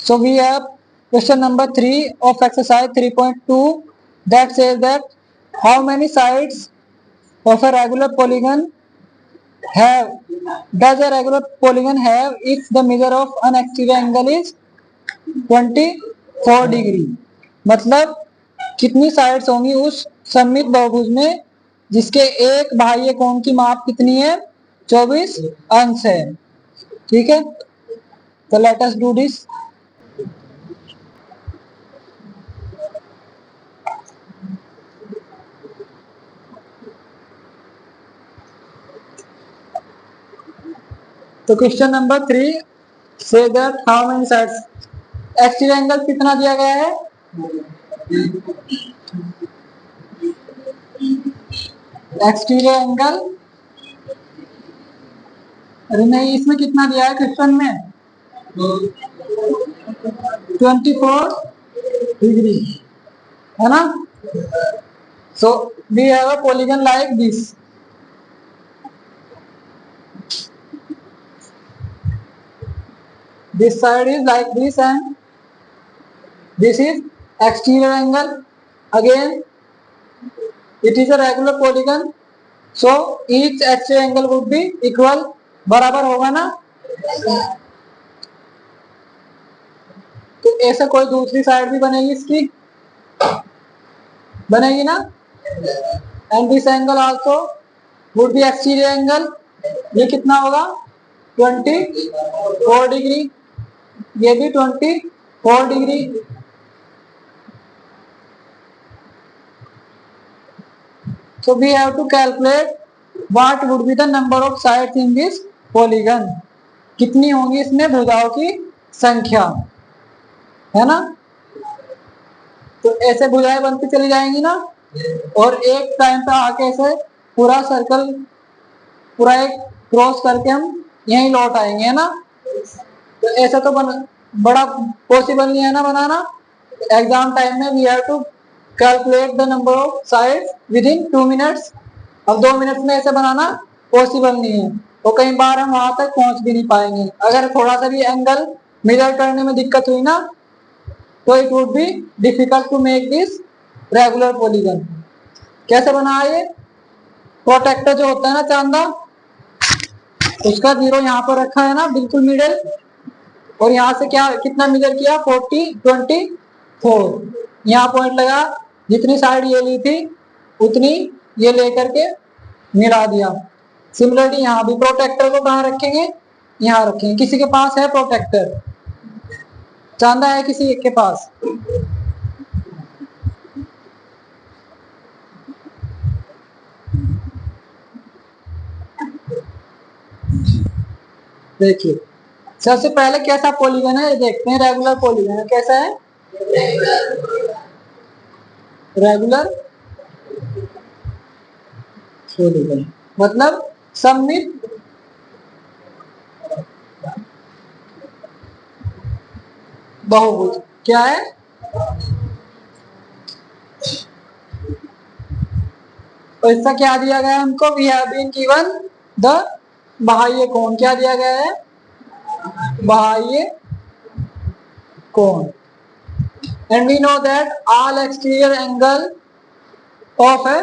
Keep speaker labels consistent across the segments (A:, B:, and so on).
A: So we have question number 3 of exercise 3.2 that says that how many sides of a regular polygon have does a regular polygon have if the measure of an exterior angle is 24 degree. मतलब कितनी sides होंगी उस सममित बहुभुज में जिसके एक बाह्य कोण की माप कितनी है 24 अंश है। ठीक है, तो लेट अस डू दिस। तो question number 3 say that how many sides, exterior angle कितना दिया गया है, एक्सटीरियर एंगल, अरे नहीं इसमें कितना दिया है क्वेश्चन में 24 डिग्री है ना। So we have a polygon like this. This side is like this and this is exterior angle. Again it is a regular polygon, so each exterior angle would be equal, बराबर होगा ना। तो ऐसा कोई दूसरी side भी बनेगी इसकी, बनेगी ना। And this angle also would be exterior angle, ये कितना होगा 24 डिग्री, ये भी 24 degree. So we have to calculate what would be the number of sides in this polygon, कितनी होंगी इसमें भुजाओं की संख्या, है ना। तो ऐसे भुजाएं बनती चली जाएंगी ना, और एक टाइम पे आके ऐसे पूरा सर्कल, पूरा एक क्रॉस करके हम यहीं लौट आएंगे, है ना। तो ऐसा तो बड़ा पॉसिबल नहीं है ना बनाना। एग्जाम टाइम में we have to calculate the number of sides within 2 minutes. अब 2 मिनट्स में ऐसे बनाना पॉसिबल नहीं है, तो कई बार हम वहां तक पहुंच भी नहीं पाएंगे। अगर थोड़ा सा भी एंगल मेजर करने में दिक्कत हुई ना, तो it would be difficult to make this regular polygon. कैसे बना ये, प्रोटेक्टर जो होता है ना चांदा, उसका जीरो यहाँ पर रखा है ना बिल्कुल मिडिल, और यहाँ से क्या कितना मेजर किया 24, यहाँ पॉइंट लगा, जितनी साइड ये ली थी उतनी ये लेकर के मिला दिया। सिमिलरली यहाँ भी प्रोटेक्टर को कहाँ रखेंगे, यहाँ रखेंगे। किसी के पास है प्रोटेक्टर, चांदा है किसी एक के पास, देखिए सबसे पहले कैसा पॉलीगन है ये देखते हैं। रेगुलर पॉलीगन है, कैसा है रेगुलर पॉलीगन, मतलब सममित बहुभुज। क्या है, तो इसका क्या दिया गया है हमको, we have been given the बाह्य कोण, क्या दिया गया है बाह्य कोण। And we know that all exterior angle of a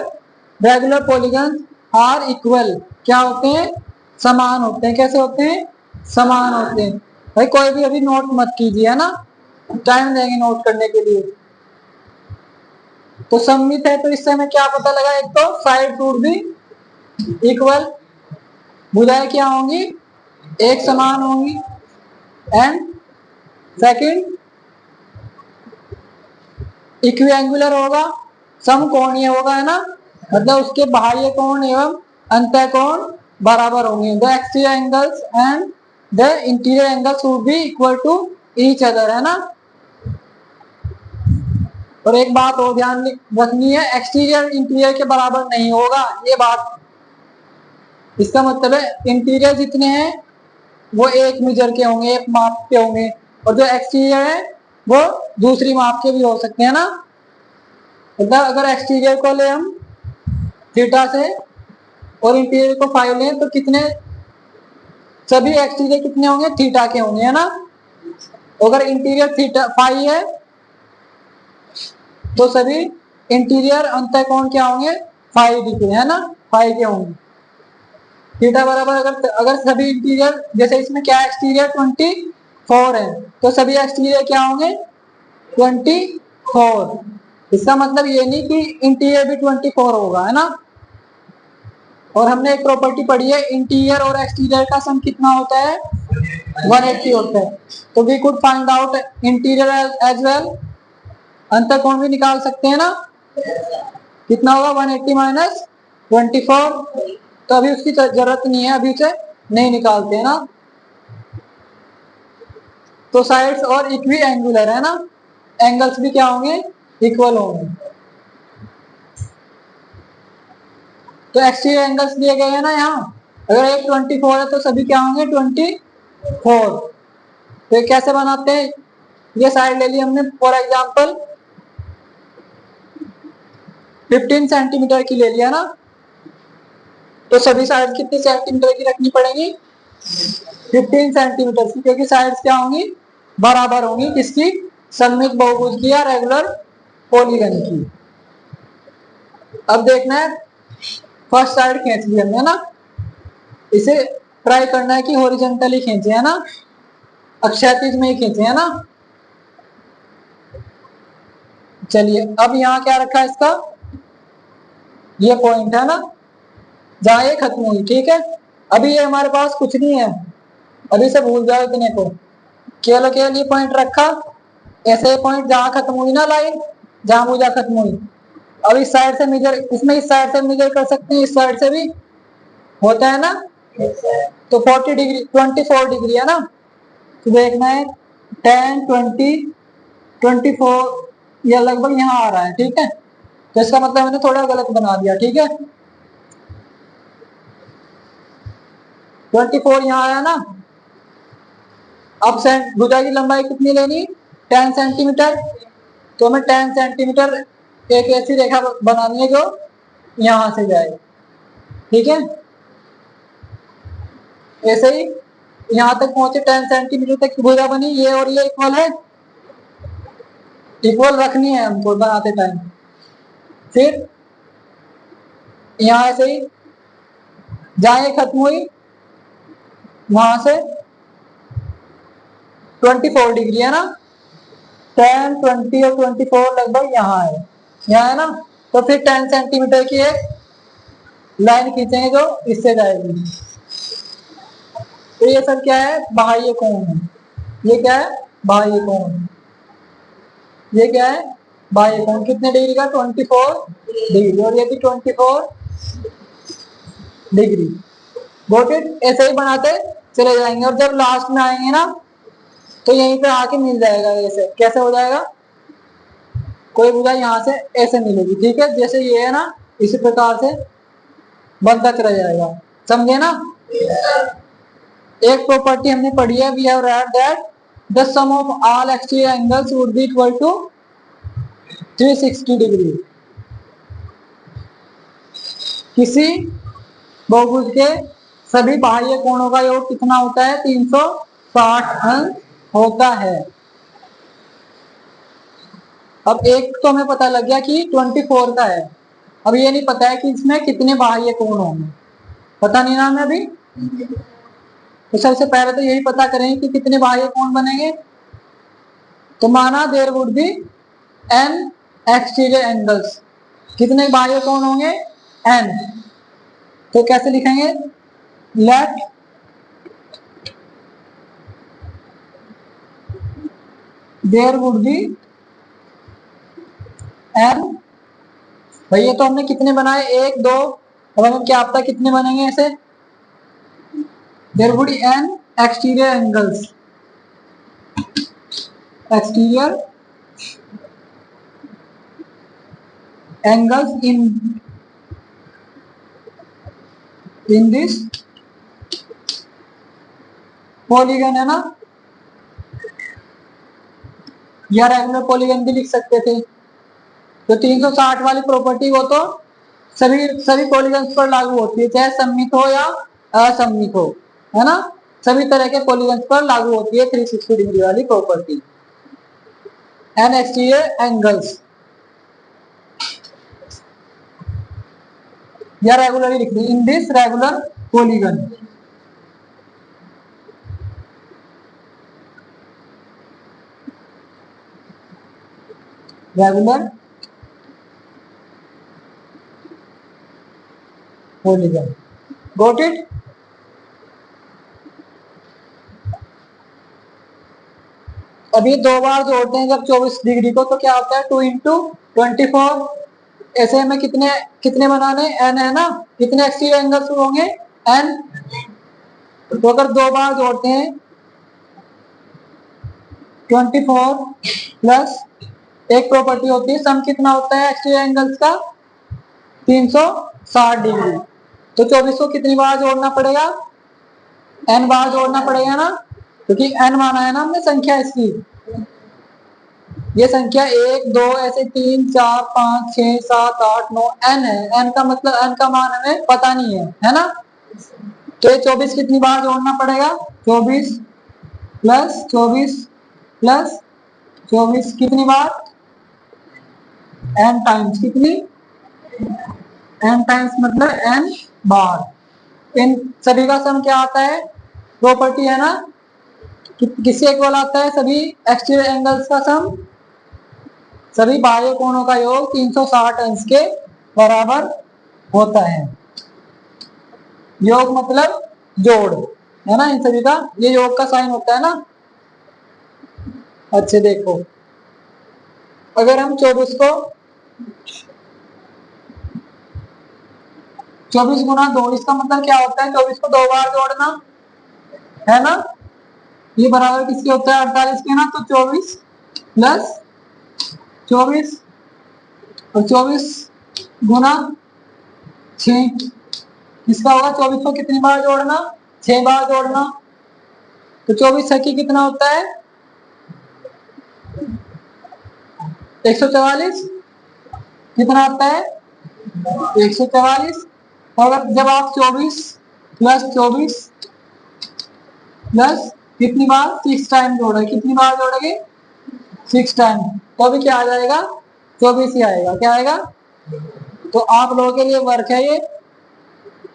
A: regular polygon are equal, क्या होते हैं समान होते हैं। कैसे होते हैं, समान होते हैं। भाई कोई भी अभी नोट मत कीजिए, है ना, टाइम देंगे नोट करने के लिए। तो सममित है तो इससे हमें क्या पता लगा, एक तो साइड वुड भी इक्वल, भुजाएं क्या होंगी एक समान होंगी, एंड सेकंड इक्विएंगुलर होगा, समकोणीय होगा, है ना, मतलब उसके बाह्य कोण एवं अंतः कोण बराबर होंगे। The exterior angles and the interior angles would be equal to each other, है ना। और एक बात और ध्यान रखनी है, एक्सटीरियर इंटीरियर के बराबर नहीं होगा, ये बात। इसका मतलब है इंटीरियर जितने हैं वो एक मीटर के होंगे, एक माप के होंगे, और जो एक्सटीरियर है वो दूसरी माप के भी हो सकते हैं ना। मतलब अगर एक्सटीरियर को ले हम थीटा से और इंटीरियर को फाइव लें तो कितने, सभी एक्सटीरियर कितने होंगे थीटा के होंगे, है ना। अगर इंटीरियर थीटा फाई है तो सभी इंटीरियर अंतःकोण क्या होंगे, फाई डिग्री, है ना, फाई के होंगे। थीटा बराबर अगर सभी इंटीरियर, जैसे इसमें क्या एक्सटीरियर 24 है, तो सभी एक्सटीरियर क्या होंगे 24। इसका मतलब ये नहीं कि इंटीरियर भी 24 होगा, है ना। और हमने एक प्रॉपर्टी पढ़ी है, इंटीरियर और एक्सटीरियर का सम कितना होता है, 180 होता है। तो we could find out interior as well, अंतःकोण भी निकाल सकते हैं ना। कितना होगा 180 माइनस 24। तो अभी उसकी जरूरत नहीं है, अभी उसे नहीं निकालते हैं ना। तो साइड्स और इक्वी एंगुलर है ना, एंगल्स भी क्या होंगे, इक्वल होंगे। तो एक्सटीरियर एंगल्स दिए गए हैं ना यहाँ, अगर एक 24 है तो सभी क्या होंगे 24। तो कैसे बनाते हैं, ये साइड ले ली हमने फॉर एग्जांपल 15 सेंटीमीटर की ले लिया ना, तो सभी साइड कितने सेंटीमीटर की रखनी पड़ेगी, 15 सेंटीमीटर की, क्योंकि साइड्स क्या होंगी, बराबर होंगी, किसकी, सममित बहुभुज की या रेगुलर पॉलीगन की। अब देखना है, फर्स्ट साइड खींच ली हमने ना, इसे ट्राई करना है कि हॉरिजॉन्टली खींचे, है ना, क्षैतिज में ही खींचे, है ना। चलिए अब यहाँ क्या रखा है इसका, ये पॉइंट है ना, जहां ये खत्म हुई, ठीक है। अभी ये हमारे पास कुछ नहीं है, अभी से भूल जाओ इतने को, केवल ये पॉइंट रखा, ऐसे पॉइंट जहां खत्म हुई ना लाइन, जहां भुजा खत्म हुई। अब इस साइड से मेजर, इसमें इस साइड से मेजर कर सकते हैं, इस साइड से भी होता है ना। तो 40 डिग्री 24 डिग्री है ना, तो देखना है 10 20 24, यह लगभग यहाँ आ रहा है, ठीक है। तो इसका मतलब मैंने थोड़ा गलत बना दिया, ठीक है। 24 यहाँ आया ना। अब भुजा की लंबाई कितनी लेनी, 10 सेंटीमीटर। तो हमें 10 सेंटीमीटर एक ऐसी रेखा बनानी है जो यहां से जाए, ठीक है। ऐसे ही यहां तक पहुंचे, 10 सेंटीमीटर तक की भुजा बनी, ये और ये इक्वल है, इक्वल रखनी है हमको बनाते टाइम। फिर यहां से ही जहां ये खत्म हुई वहां से 24 डिग्री है ना, 10 20 और 24 लगभग यहाँ है, यहाँ है ना। तो फिर 10 सेंटीमीटर की एक लाइन खींचेंगे जो इससे जाएगी। तो ये सब क्या है, बाह्य कोण है। ये क्या है, बाह्य कोण। ये क्या है, बाह्य कोण। कितने डिग्री का, 24 डिग्री, और ये भी 24 डिग्री। Got it. ऐसे ही बनाते चले जाएंगे, और जब लास्ट में आएंगे ना तो यहीं पे आके मिल जाएगा। ऐसे कैसे हो जाएगा, कोई भुजा यहाँ से ऐसे मिलेगी, ठीक है, जैसे ये है ना, इसी प्रकार से बनता चला जाएगा, समझे ना। एक प्रॉपर्टी हमने पढ़ी है, we have read that the sum of all exterior angles would be equal to 360 degree. किसी बहुभुज के सभी बाह्य कोणों का योग कितना होता है, 360 अंश होता है। अब एक तो हमें पता लग गया कि 24 का है, अब ये नहीं पता है कि इसमें कितने बाह्य कोण होंगे, पता नहीं ना हमें अभी। तो सबसे पहले तो यही पता करें कि कितने बाह्य कोण बनेंगे। तो माना there would be n exterior angles, कितने बाह्य कोण होंगे, एन। तो कैसे लिखेंगे, let there would be n, भैया तो हमने कितने बनाए, 1 2, अब हमें क्या पता कितने बनेंगे ऐसे। There would be n exterior angles, exterior angles in this polygon, है ना, या रेगुलर पॉलीगन भी लिख सकते थे। तो 360 वाली प्रॉपर्टी वो तो सभी सभी पॉलीगन्स पर लागू होती है, चाहे सममित हो या असममित हो, है ना। सभी तरह के पॉलीगन्स पर लागू होती है 360 डिग्री वाली प्रॉपर्टी। एंड एक्सटीरियर एंगल्स या रेगुलरली लिख दी in this regular polygon. Regular polygon, got it. अभी दो बार जोड़ते हैं जब 24 डिग्री को तो क्या होता है 2 इंटू 24। ऐसे में कितने कितने बनाने एन है ना, कितने एक्सटीरियर एंगल्स होंगे एन। तो अगर दो बार जोड़ते हैं 24 प्लस एक प्रॉपर्टी होती है सम कितना होता है एक्सटीरियर एंगल्स का 360 डिग्री। तो 24 को कितनी बार जोड़ना पड़ेगा, एन बार जोड़ना पड़ेगा ना, क्योंकि एन माना है ना हमने संख्या इसकी। ये संख्या 1 2 ऐसे 3 4 5 6 7 8 9 एन है। एन का मतलब एन का मान हमें पता नहीं है ना। तो ये 24 कितनी बार जोड़ना पड़ेगा 24 प्लस 24 प्लस 24 कितनी बार एन टाइम्स, कितनी एन टाइम्स मतलब एन बार। इन सभी का सम क्या आता है, प्रॉपर्टी है ना किससे इक्वल आता है, सभी एक्सटीरियर एंगल्स का सम, सभी बाह्य कोणों का योग 360 अंश के बराबर होता है। योग मतलब जोड़ है ना इन सभी का, ये योग का साइन होता है ना। अच्छे देखो अगर हम 24 को 24 गुना 2, इसका मतलब क्या होता है 24 को दो बार जोड़ना है ना। ये बराबर किसके होता है 48 के ना। तो 24 प्लस 24 और 24 गुना 6 इसका होगा 24 को कितनी बार जोड़ना 6 बार जोड़ना। तो 24 छक्की कितना होता है 144, कितना आता है 144। और जब आप 24 प्लस 24 प्लस कितनी बार 6 टाइम जोड़ोगे, कितनी बार जोड़ोगे 6 टाइम, तो अभी क्या आ जाएगा 24 ही आएगा। क्या आएगा, तो आप लोगों के लिए वर्क है ये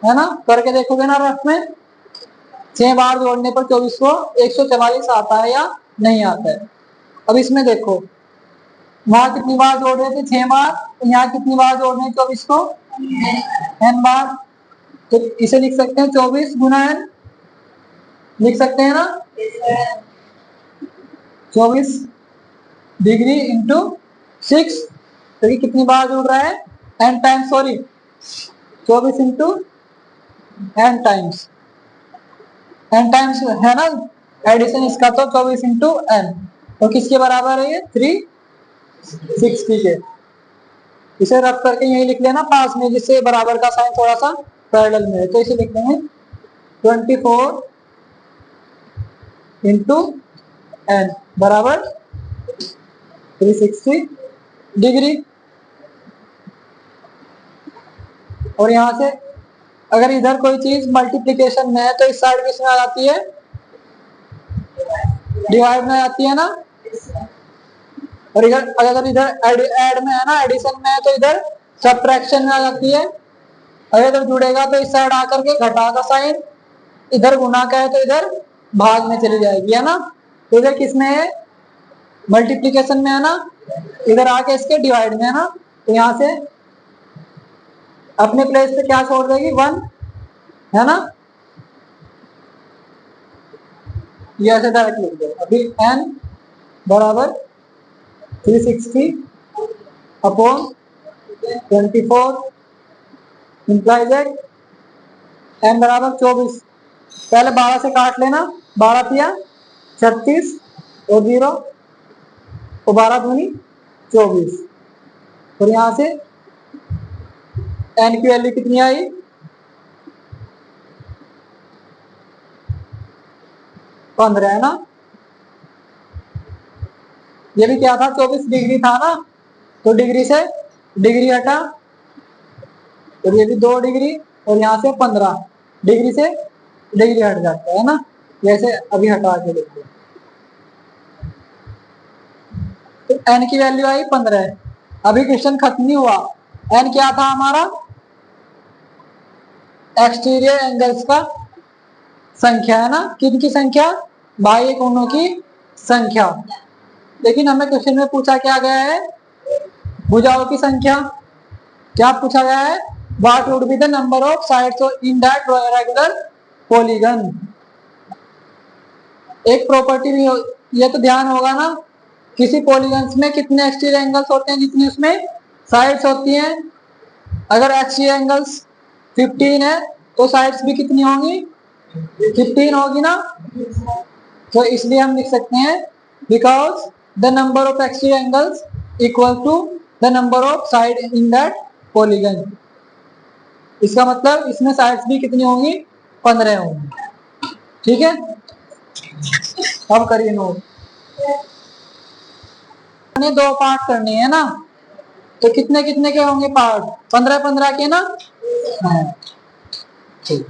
A: है ना, करके देखोगे ना रफ में 6 बार जोड़ने पर 24 को 144 आता है या नहीं आता है। अब इसमें देखो वहां कितनी बार जोड़ रहे थे 6 बार, तो यहाँ कितनी बार जोड़ रहे हैं 24 को n बार। तो इसे लिख सकते हैं 24 गुना n, लिख सकते हैं ना 24 डिग्री इंटू 6, तो ये कितनी बार जुड़ रहा है n times, sorry 24 into n times, n times है ना एडिशन इसका, तो 24 इंटू n तो किसके बराबर है ये 360 के। इसे रख करके यही लिख लेना पास में, जिससे बराबर का साइन थोड़ा सा पैरेलल में है। तो इसे लिख देंगे 24 इंटू एन बराबर 360 डिग्री। और यहां से अगर इधर कोई चीज मल्टीप्लिकेशन में है तो इस साइड किस में आ जाती है डिवाइड में आ जाती है ना। और इधर अगर इधर ऐड में है ना एडिशन में है तो इधर सब्ट्रैक्शन में आ जाती है। अगर इधर जुड़ेगा तो इस साइड आकर के घटा का साइन, इधर गुना का है तो इधर भाग में चली जाएगी है ना। तो इधर किस में है मल्टीप्लिकेशन में है ना, इधर आके इसके डिवाइड में है ना। तो यहां से अपने प्लेस पे क्या छोड़ देगी 1 है ना, ये ऐसे डायरेक्ट लिख दो। अभी n बराबर 360 अपॉन 24 इंप्लाइज दैट n बराबर 24। पहले 12 से काट लेना, 12 पिया 36 और 0 और 12 दूनी 24। और यहां से n की वैल्यू कितनी आई 15 है ना। ये भी क्या था 24 डिग्री था ना, तो डिग्री से डिग्री हटा और ये भी 2 डिग्री और यहाँ से 15 डिग्री से डिग्री हट जाता है ना। जैसे अभी हटा के देखो, तो n की वैल्यू आई 15। अभी क्वेश्चन खत्म नहीं हुआ। n क्या था हमारा? एक्सटीरियर एंगल्स का संख्या है ना, किनकी संख्या? बाह्य कोणों की संख्या। लेकिन हमें क्वेश्चन में पूछा क्या गया है? भुजाओं की संख्या। क्या पूछा गया है? What would be the number of sides in that regular polygon. एक प्रॉपर्टी भी ये तो ध्यान होगा ना, किसी पॉलीगन्स में कितने एक्सटीरियर एंगल्स होते हैं जितनी उसमें साइड्स होती हैं। अगर एक्सटीरियर एंगल्स 15 है तो साइड्स भी कितनी होंगी? 15 होगी ना। तो इसलिए हम लिख सकते हैं because the number of exterior angles equal to the number of side in that polygon. इसका मतलब इसमें साइड्स भी कितनी होंगी? 15 होंगी। ठीक है, अब करिए नोट। दो पार्ट करने हैं ना, तो कितने कितने के होंगे पार्ट? 15 15 के ना। हाँ, ठीक।